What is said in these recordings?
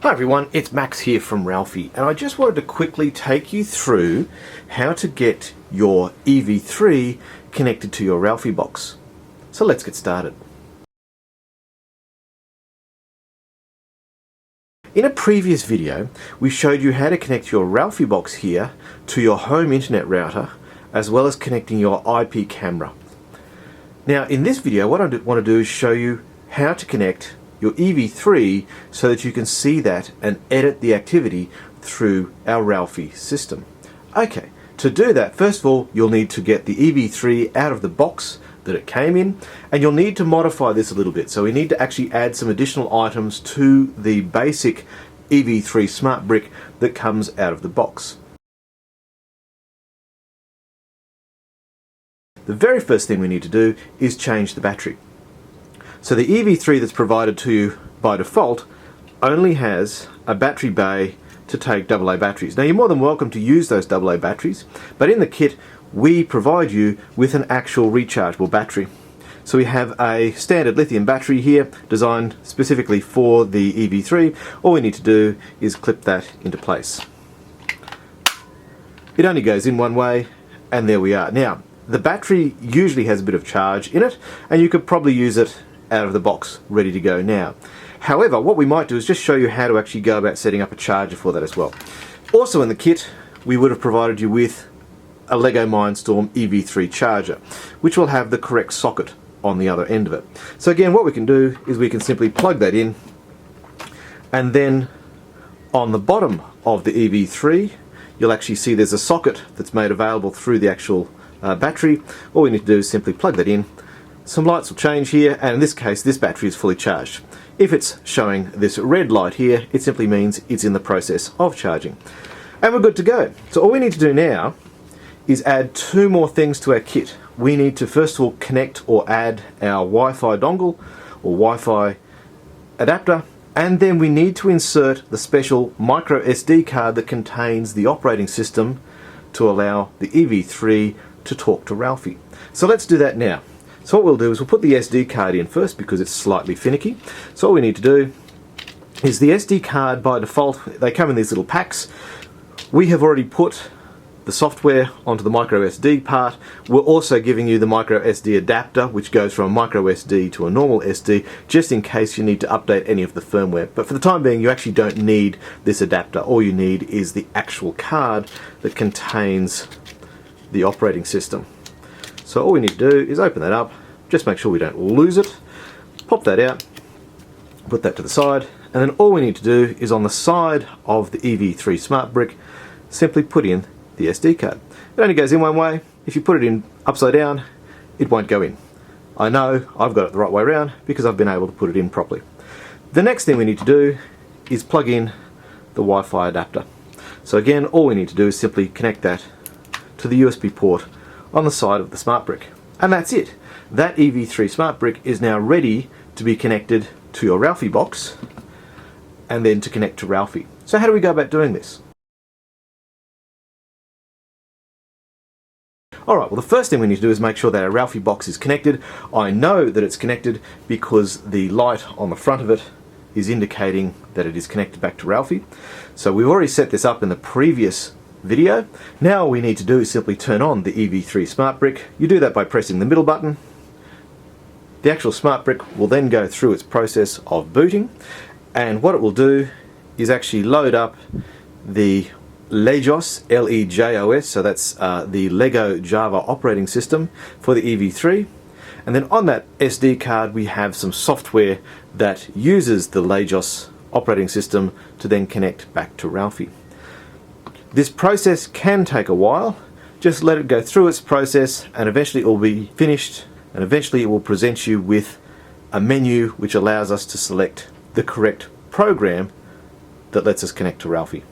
Hi everyone, it's Max here from Ralphie, and I just wanted to quickly take you through how to get your EV3 connected to your RALfieBox. So let's get started. In a previous video, we showed you how to connect your RALFIEBox here to your home internet router, as well as connecting your IP camera. Now in this video, what I want to do is show you how to connect your EV3 so that you can see that and edit the activity through our Ralphie system. Okay, to do that, first of all, you'll need to get the EV3 out of the box that it came in, and you'll need to modify this a little bit. So we need to actually add some additional items to the basic EV3 smart brick that comes out of the box. The very first thing we need to do is change the battery. So the EV3 that's provided to you by default only has a battery bay to take AA batteries. Now you're more than welcome to use those AA batteries, but in the kit we provide you with an actual rechargeable battery. So we have a standard lithium battery here designed specifically for the EV3. All we need to do is clip that into place. It only goes in one way, and there we are. Now the battery usually has a bit of charge in it, and you could probably use it out of the box ready to go now. However, what we might do is just show you how to actually go about setting up a charger for that as well. Also in the kit we would have provided you with a LEGO Mindstorms EV3 charger, which will have the correct socket on the other end of it. So again, what we can do is we can simply plug that in, and then on the bottom of the EV3 you'll actually see there's a socket that's made available through the actual battery. All we need to do is simply plug that in. Some lights will change here, and in this case this battery is fully charged. If it's showing this red light here, it simply means it's in the process of charging. And we're good to go. So all we need to do now is add two more things to our kit. We need to first of all connect or add our Wi-Fi dongle or Wi-Fi adapter, and then we need to insert the special micro SD card that contains the operating system to allow the EV3 to talk to Ralphie. So let's do that now. So what we'll do is we'll put the SD card in first because it's slightly finicky. So all we need to do is the SD card by default, they come in these little packs. We have already put the software onto the micro SD part. We're also giving you the micro SD adapter, which goes from a micro SD to a normal SD, just in case you need to update any of the firmware. But for the time being, you actually don't need this adapter. All you need is the actual card that contains the operating system. So all we need to do is open that up, just make sure we don't lose it, pop that out, put that to the side, and then all we need to do is on the side of the EV3 smart brick, simply put in the SD card. It only goes in one way. If you put it in upside down, it won't go in. I know I've got it the right way around because I've been able to put it in properly. The next thing we need to do is plug in the Wi-Fi adapter. So again, all we need to do is simply connect that to the USB port on the side of the smart brick. And that's it. That EV3 smart brick is now ready to be connected to your RALFIEBox and then to connect to Ralphie. So how do we go about doing this? Alright, well the first thing we need to do is make sure that our RALFIEBox is connected. I know that it's connected because the light on the front of it is indicating that it is connected back to Ralphie. So we've already set this up in the previous video. Now all we need to do is simply turn on the EV3 smart brick. You do that by pressing the middle button. The actual smart brick will then go through its process of booting, and what it will do is actually load up the LEJOS, L-E-J-O-S, so that's the LEGO Java operating system for the EV3. And then on that SD card we have some software that uses the LEJOS operating system to then connect back to Ralphie. This process can take a while. Just let it go through its process and eventually it will be finished, and eventually it will present you with a menu which allows us to select the correct program that lets us connect to Ralphie.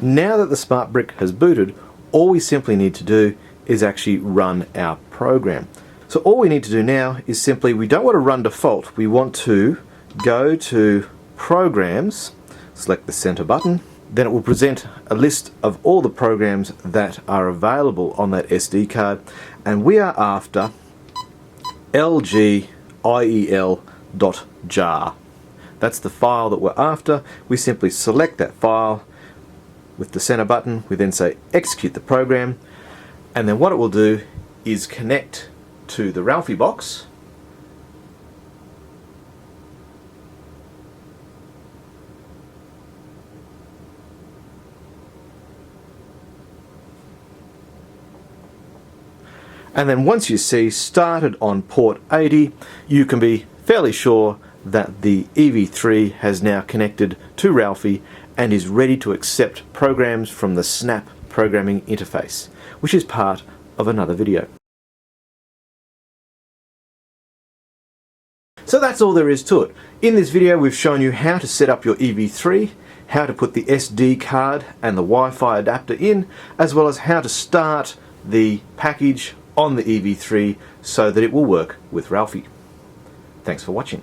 Now that the smart brick has booted, all we simply need to do is actually run our program. So all we need to do now is simply, we don't want to run default, we want to go to Programs, select the center button, then it will present a list of all the programs that are available on that SD card, and we are after lgiel.jar. That's the file that we're after. We simply select that file with the center button. We then say execute the program, and then what it will do is connect to the RALfieBox. And then once you see started on port 80, you can be fairly sure that the EV3 has now connected to Ralphie and is ready to accept programs from the Snap programming interface, which is part of another video. So that's all there is to it. In this video we've shown you how to set up your EV3, how to put the SD card and the Wi-Fi adapter in, as well as how to start the package on the EV3 so that it will work with Ralphie. Thanks for watching.